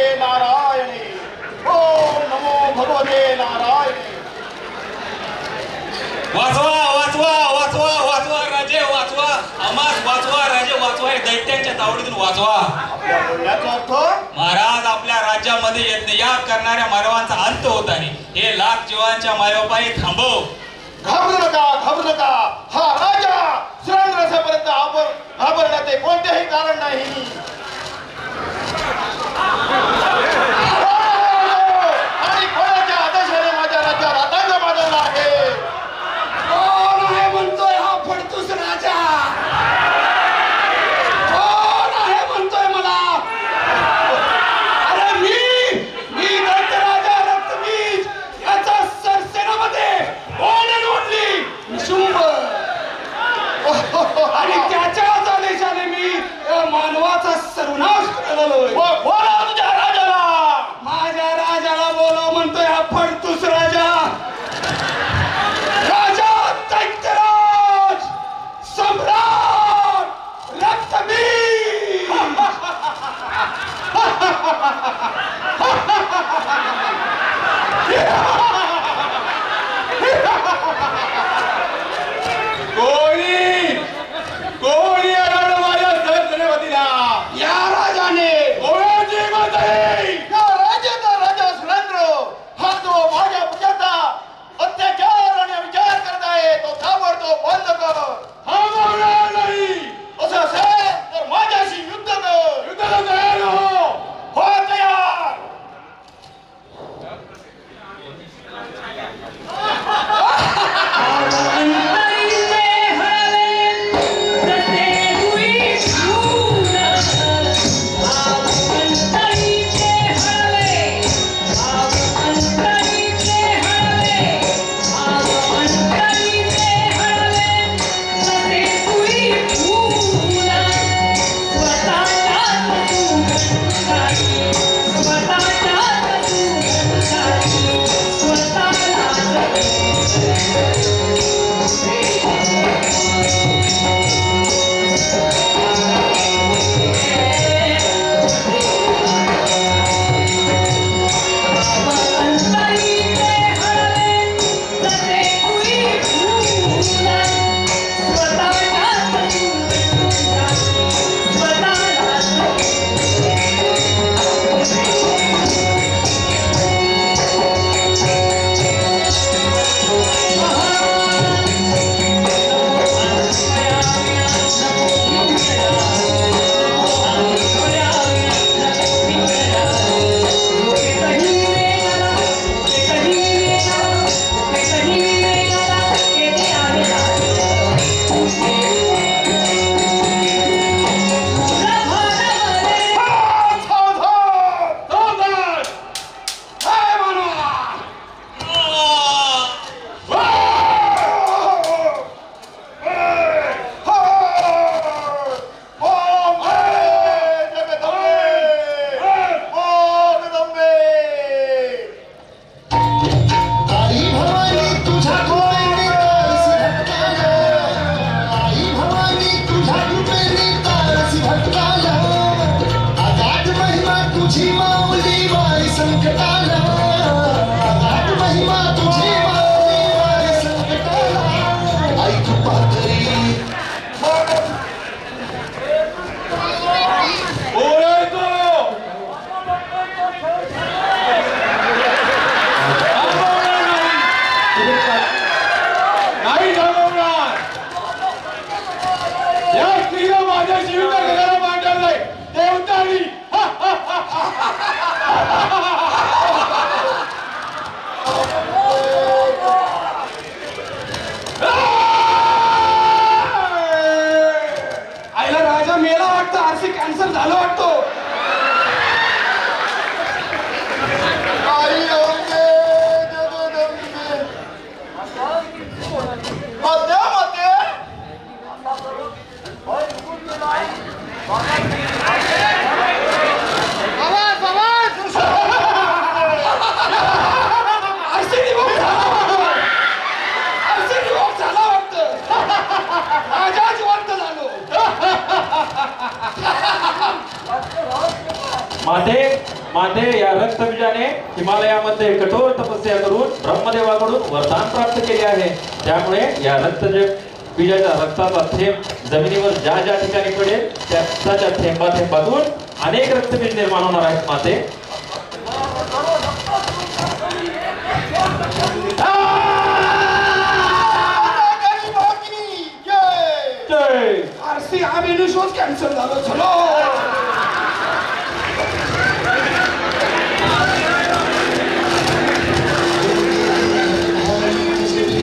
भगवते नारायणे. ओम नमो भगवते नारायणे. वाचवा वाचवा वाचवा वाचवा राजे वाचवा. आम्हास वाचवा राजे वाचवा. हे दैत्यांच्या तावडीतून वाचवा. आपल्या बोलण्याचा अर्थ महाराज आपल्या राज्यामध्ये यज्ञयाग करणाऱ्या मानवांचा अंत होत आहे. हे लाख जीवांच्या मायोपायी थांबव. घाबरू नका, घाबरू नका. हा राजा सुरेंद्रसेपर्यंत घाबरण्याचे कोणतेही कारण नाही. आणि कोणाच्या आदेशाने माझ्या राज्यात आतंक माजवला आहे? कोण आहे म्हणतोय हा फडतूस राजा? कोण आहे म्हणतोय मला? अरे मी दत्तराजा रक्तबीज याचा सरसेनामध्ये ओढून ओढली निशुंभ. आणि त्याच्याच आदेशाने मी या मानवाचा सर्वनाश करायला लागलोय. बोला तुझ्या राजाला. माझ्या राजाला बोलव म्हणतोय हा फडतूस राजा. राजा दैत्यराज सम्राट रक्तबीज. कोणी कोणी अडवलं माझ्या सरसेनापतीला? या राजाने कोणाची हिंमत आहे? या राजाचा राजा सुरेंद्र हा जो माझ्या प्रजाचा अत्याचार आणि विचार करत आहे तो ताबडतोब बंद कर. हा मागणार नाही. असं असेल तर माझ्याशी युद्ध कर. युद्धाला तयार हो. हो तयार. कॅन्सर झालं वाटतो. माते माते या रक्तबीजाने हिमालयामध्ये कठोर तपस्या करून ब्रह्मदेवाकडून वरदान प्राप्त केले आहे. त्यामुळे या बीजाच्या रक्ताचा थेंब जमिनीवर ज्या ज्या ठिकाणी पडेल त्या रक्ताच्या थेंबातून अनेक रक्तबीज निर्माण होणार आहेत. माते गरीबाची जय. जय. आरसी आम्ही शोध कॅन्सल झालो. चलो